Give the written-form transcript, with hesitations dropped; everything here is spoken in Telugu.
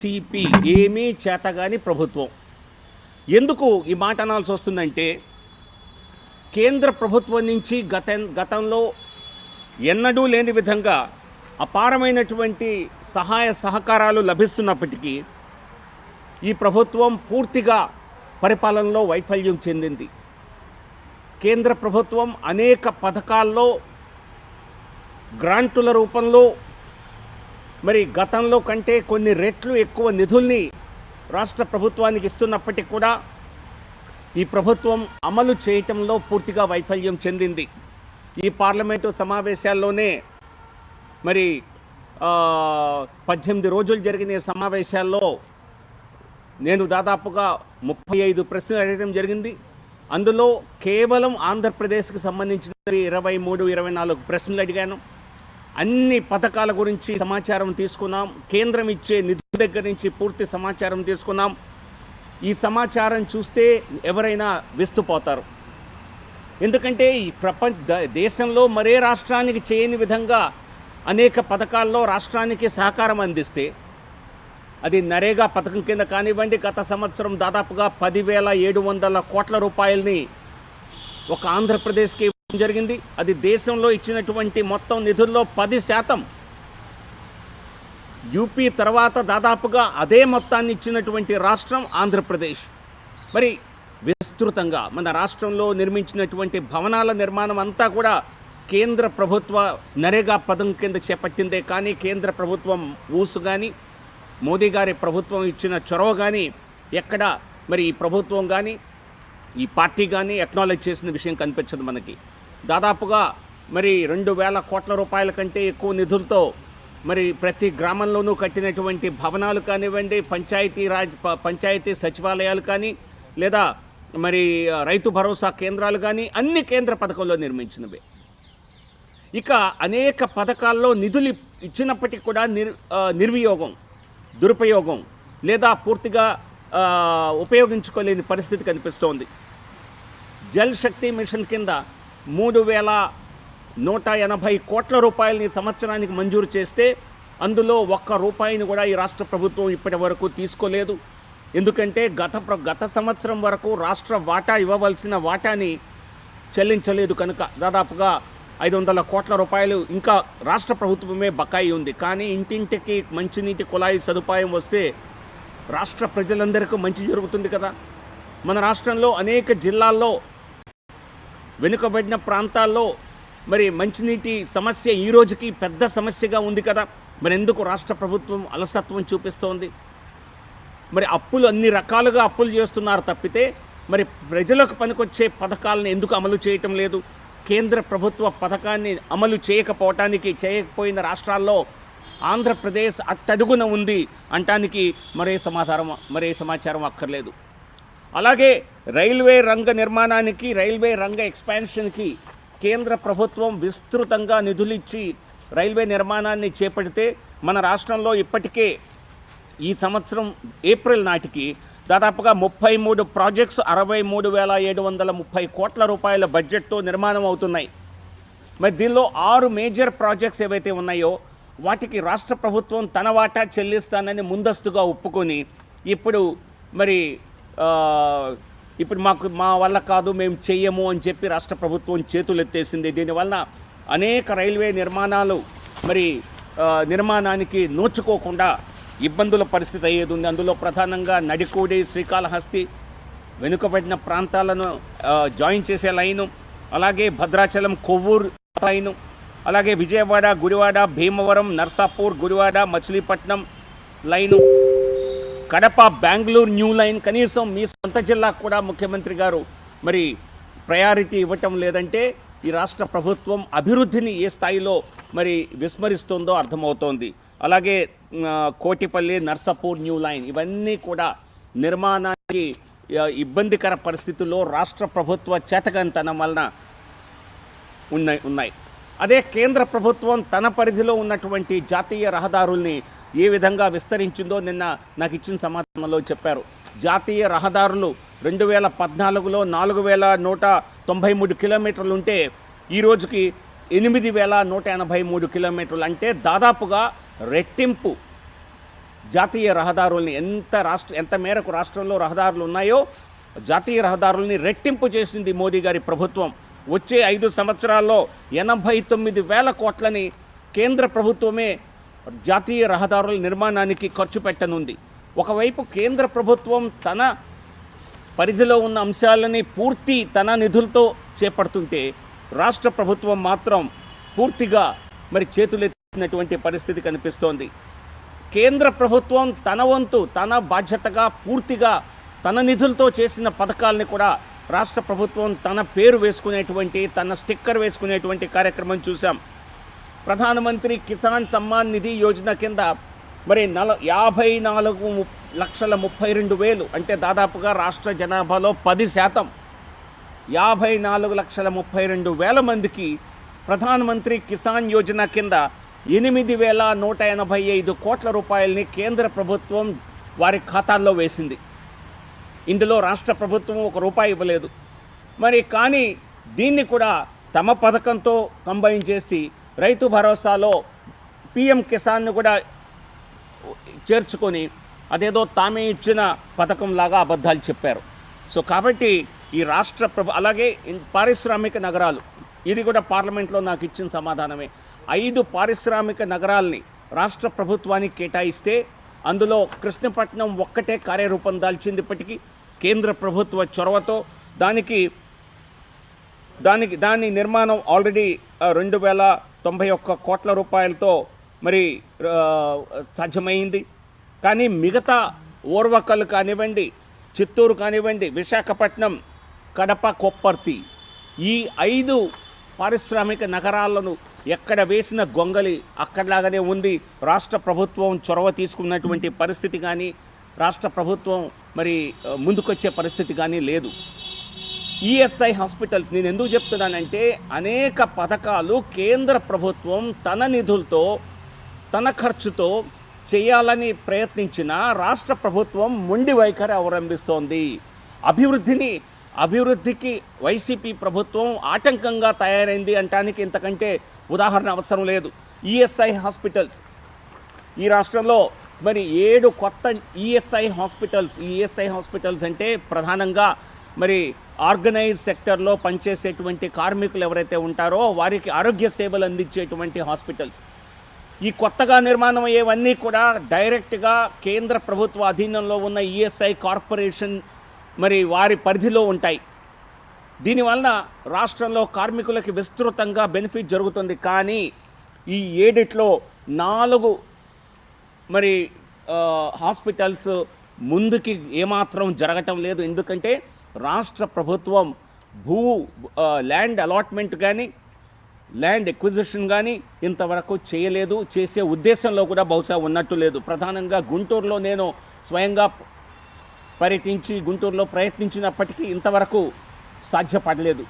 సిపి ఏమీ చేతగాని ప్రభుత్వం. ఎందుకు ఈ మాట అనాల్సి వస్తుందంటే, కేంద్ర ప్రభుత్వం నుంచి గతంలో ఎన్నడూ లేని విధంగా అపారమైనటువంటి సహాయ సహకారాలు లభిస్తున్నప్పటికీ ఈ ప్రభుత్వం పూర్తిగా పరిపాలనలో వైఫల్యం చెందింది. కేంద్ర ప్రభుత్వం అనేక పథకాల్లో గ్రాంటుల రూపంలో మరి గతంలో కంటే కొన్ని రెట్లు ఎక్కువ నిధుల్ని రాష్ట్ర ప్రభుత్వానికి ఇస్తున్నప్పటికీ కూడా ఈ ప్రభుత్వం అమలు చేయటంలో పూర్తిగా వైఫల్యం చెందింది. ఈ పార్లమెంటు సమావేశాల్లోనే మరి 18 రోజులు జరిగిన సమావేశాల్లో నేను దాదాపుగా 35 ప్రశ్నలు అడగడం జరిగింది. అందులో కేవలం ఆంధ్రప్రదేశ్కి సంబంధించిన 23-24 ప్రశ్నలు అడిగాను. అన్ని పథకాల గురించి సమాచారం తీసుకున్నాం. కేంద్రం ఇచ్చే నిధుల దగ్గర నుంచి పూర్తి సమాచారం తీసుకున్నాం. ఈ సమాచారం చూస్తే ఎవరైనా విస్తుపోతారు. ఎందుకంటే ఈ దేశంలో మరే రాష్ట్రానికి చేయని విధంగా అనేక పథకాల్లో రాష్ట్రానికి సహకారం అందిస్తే, అది నరేగా పథకం కింద కానివ్వండి, గత సంవత్సరం దాదాపుగా 10,700 కోట్ల రూపాయలని ఒక ఆంధ్రప్రదేశ్కి జరిగింది. అది దేశంలో ఇచ్చినటువంటి మొత్తం నిధుల్లో 10%. యూపీ తర్వాత దాదాపుగా అదే మొత్తాన్ని ఇచ్చినటువంటి రాష్ట్రం ఆంధ్రప్రదేశ్. మరి విస్తృతంగా మన రాష్ట్రంలో నిర్మించినటువంటి భవనాల నిర్మాణం అంతా కూడా కేంద్ర ప్రభుత్వ నరేగా పథకం కింద చేపట్టిందే. కానీ కేంద్ర ప్రభుత్వం ఊసు కానీ మోదీ గారి ప్రభుత్వం ఇచ్చిన చొరవ కానీ ఎక్కడ మరి ఈ ప్రభుత్వం కానీ ఈ పార్టీ కానీ అక్నాలెడ్జ్ చేసిన విషయం కనిపించదు మనకి. దాదాపుగా మరి 2,000 కోట్ల రూపాయల కంటే ఎక్కువ నిధులతో మరి ప్రతి గ్రామంలోనూ కట్టినటువంటి భవనాలు కానివ్వండి, పంచాయతీ సచివాలయాలు కానీ, లేదా మరి రైతు భరోసా కేంద్రాలు కానీ అన్ని కేంద్ర పథకంలో నిర్మించినవే. ఇక అనేక పథకాల్లో నిధులు ఇచ్చినప్పటికీ కూడా నిర్వియోగం, దురుపయోగం లేదా పూర్తిగా ఉపయోగించుకోలేని పరిస్థితి కనిపిస్తోంది. జల్ శక్తి మిషన్ కింద 3,180 కోట్ల రూపాయలని సంవత్సరానికి మంజూరు చేస్తే అందులో ఒక్క రూపాయిని కూడా ఈ రాష్ట్ర ప్రభుత్వం ఇప్పటి వరకు తీసుకోలేదు. ఎందుకంటే గత సంవత్సరం వరకు రాష్ట్ర వాటా ఇవ్వవలసిన వాటాని చెల్లించలేదు కనుక దాదాపుగా 500 కోట్ల రూపాయలు ఇంకా రాష్ట్ర ప్రభుత్వమే బకాయి ఉంది. కానీ ఇంటింటికి మంచినీటి కుళాయి సదుపాయం వస్తే రాష్ట్ర ప్రజలందరికీ మంచి జరుగుతుంది కదా. మన రాష్ట్రంలో అనేక జిల్లాల్లో, వెనుకబడిన ప్రాంతాల్లో మరి మంచినీటి సమస్య ఈ రోజుకి పెద్ద సమస్యగా ఉంది కదా. మరి ఎందుకు రాష్ట్ర ప్రభుత్వం అలసత్వం చూపిస్తోంది? మరి అప్పులు అన్ని రకాలుగా అప్పులు చేస్తున్నారు తప్పితే మరి ప్రజలకు పనికొచ్చే పథకాలను ఎందుకు అమలు చేయటం లేదు? కేంద్ర ప్రభుత్వ పథకాన్ని అమలు చేయకపోయిన రాష్ట్రాల్లో ఆంధ్రప్రదేశ్ అట్టడుగున ఉంది అంటానికి మరే సమాచారం అక్కర్లేదు. అలాగే రైల్వే రంగ నిర్మాణానికి, రైల్వే రంగ ఎక్స్పాన్షన్కి కేంద్ర ప్రభుత్వం విస్తృతంగా నిధులిచ్చి రైల్వే నిర్మాణాన్ని చేపడితే మన రాష్ట్రంలో ఇప్పటికే ఈ సంవత్సరం ఏప్రిల్ నాటికి దాదాపుగా 33 ప్రాజెక్ట్స్ 63,730 కోట్ల రూపాయల బడ్జెట్తో నిర్మాణం అవుతున్నాయి. మరి దీనిలో 6 మేజర్ ప్రాజెక్ట్స్ ఏవైతే ఉన్నాయో వాటికి రాష్ట్ర ప్రభుత్వం తన వాటా చెల్లిస్తానని ముందస్తుగా ఒప్పుకొని ఇప్పుడు మా వల్ల కాదు, మేము చెయ్యము అని చెప్పి రాష్ట్ర ప్రభుత్వం చేతులు ఎత్తేసింది. దీనివల్ల అనేక రైల్వే నిర్మాణాలు నిర్మాణానికి నోచుకోకుండా ఇబ్బందుల పరిస్థితి అయ్యేది ఉంది. అందులో ప్రధానంగా నడికూడి, శ్రీకాళహస్తి, వెనుకబడిన ప్రాంతాలను జాయిన్ చేసే లైను, అలాగే భద్రాచలం, కొవ్వూరు లైను, అలాగే Vijayawada, Gudivada, Bhimavaram, Narsapur, Gudivada, Machilipatnam line, Kadapa, Bengaluru new line. కనీసం మీ సొంత జిల్లాకు కూడా ముఖ్యమంత్రి గారు మరి ప్రయారిటీ ఇవ్వటం లేదంటే ఈ రాష్ట్ర ప్రభుత్వం అభివృద్ధిని ఏ స్థాయిలో మరి విస్మరిస్తుందో అర్థమవుతోంది. అలాగే కోటిపల్లి, నర్సాపూర్ న్యూ లైన్ ఇవన్నీ కూడా నిర్మాణానికి ఇబ్బందికర పరిస్థితుల్లో రాష్ట్ర ప్రభుత్వ చేతకంతనం వలన ఉన్నాయి. అదే కేంద్ర ప్రభుత్వం తన పరిధిలో ఉన్నటువంటి జాతీయ రహదారుల్ని ఏ విధంగా విస్తరించిందో నిన్న నాకు ఇచ్చిన సమాధానంలో చెప్పారు. జాతీయ రహదారులు 2014లో 4,193 కిలోమీటర్లు ఉంటే ఈ రోజుకి 8,183 కిలోమీటర్లు, అంటే దాదాపుగా రెట్టింపు జాతీయ రహదారుల్ని ఎంత మేరకు రాష్ట్రంలో రహదారులు ఉన్నాయో జాతీయ రహదారుల్ని రెట్టింపు చేసింది మోదీ గారి ప్రభుత్వం. వచ్చే 5 సంవత్సరాల్లో 89,000 కోట్లని కేంద్ర ప్రభుత్వమే జాతీయ రహదారుల నిర్మాణానికి ఖర్చు పెట్టనుంది. ఒకవైపు కేంద్ర ప్రభుత్వం తన పరిధిలో ఉన్న అంశాలని పూర్తి తన నిధులతో చేపడుతుంటే రాష్ట్ర ప్రభుత్వం మాత్రం పూర్తిగా మరి చేతులెత్తినటువంటి పరిస్థితి కనిపిస్తోంది. కేంద్ర ప్రభుత్వం తన వంతు తన బాధ్యతగా పూర్తిగా తన నిధులతో చేసిన పథకాలని కూడా రాష్ట్ర ప్రభుత్వం తన పేరు వేసుకునేటువంటి తన స్టిక్కర్ వేసుకునేటువంటి కార్యక్రమం చూసాం. ప్రధానమంత్రి కిసాన్ సమ్మాన్ నిధి యోజన కింద మరి 54,32,000 అంటే దాదాపుగా రాష్ట్ర జనాభాలో 10%, 54,32,000 మందికి ప్రధానమంత్రి కిసాన్ యోజన కింద 8,185 కోట్ల రూపాయలని కేంద్ర ప్రభుత్వం వారి ఖాతాల్లో వేసింది. ఇందులో రాష్ట్ర ప్రభుత్వం ₹1 ఇవ్వలేదు. మరి కానీ దీన్ని కూడా తమ పథకంతో కంబైన్ చేసి రైతు భరోసాలో PM కిసాన్ను కూడా చేర్చుకొని అదేదో తామే ఇచ్చిన పథకంలాగా అబద్ధాలు చెప్పారు. సో కాబట్టి ఈ రాష్ట్ర అలాగే పారిశ్రామిక నగరాలు, ఇది కూడా పార్లమెంట్లో నాకు ఇచ్చిన సమాధానమే. 5 పారిశ్రామిక నగరాల్ని రాష్ట్ర ప్రభుత్వానికి కేటాయిస్తే అందులో కృష్ణపట్నం ఒక్కటే కార్యరూపం దాల్చింది. ఇప్పటికీ కేంద్ర ప్రభుత్వ చొరవతో దాని నిర్మాణం ఆల్రెడీ 2,091 కోట్ల రూపాయలతో మరి సాధ్యమైంది. కానీ మిగతా ఓర్వకల్ కానివ్వండి, చిత్తూరు కానివ్వండి, విశాఖపట్నం, కడప, కొప్పర్తి, ఈ 5 పారిశ్రామిక నగరాలను ఎక్కడ వేసిన గొంగలి అక్కడలాగానే ఉంది. రాష్ట్ర ప్రభుత్వం చొరవ తీసుకున్నటువంటి పరిస్థితి కానీ రాష్ట్ర ప్రభుత్వం మరి ముందుకొచ్చే పరిస్థితి కానీ లేదు. ఈఎస్ఐ హాస్పిటల్స్ నేను ఎందుకు చెప్తున్నానంటే అనేక పథకాలు కేంద్ర ప్రభుత్వం తన నిధులతో తన ఖర్చుతో చేయాలని ప్రయత్నించిన రాష్ట్ర ప్రభుత్వం మొండి వైఖరి అవలంబిస్తోంది. అభివృద్ధికి వైసీపీ ప్రభుత్వం ఆటంకంగా తయారైంది అంటానికి ఇంతకంటే ఉదాహరణ అవసరం లేదు. ఈఎస్ఐ హాస్పిటల్స్ ఈ రాష్ట్రంలో మరి 7 కొత్త ఈఎస్ఐ హాస్పిటల్స్ అంటే ప్రధానంగా మరి ఆర్గనైజ్ సెక్టర్లో పనిచేసేటువంటి కార్మికులు ఎవరైతే ఉంటారో వారికి ఆరోగ్య సేవలు అందించేటువంటి హాస్పిటల్స్. ఈ కొత్తగా నిర్మాణం అయ్యేవన్నీ కూడా డైరెక్ట్గా కేంద్ర ప్రభుత్వ అధీనంలో ఉన్న ఈఎస్ఐ కార్పొరేషన్ మరి వారి పరిధిలో ఉంటాయి. దీనివల్ల రాష్ట్రంలో కార్మికులకి విస్తృతంగా బెనిఫిట్ జరుగుతుంది. కానీ ఈ 7లో 4 మరి హాస్పిటల్స్ ముందుకి ఏమాత్రం జరగటం లేదు. ఎందుకంటే రాష్ట్ర ప్రభుత్వం ల్యాండ్ అలాట్మెంట్ కానీ ల్యాండ్ ఎక్విజిషన్ కానీ ఇంతవరకు చేయలేదు. చేసే ఉద్దేశంలో కూడా బహుశా ఉన్నట్టు లేదు. ప్రధానంగా గుంటూరులో నేను స్వయంగా పర్యటించి గుంటూరులో ప్రయత్నించినప్పటికీ ఇంతవరకు సాధ్యపడలేదు.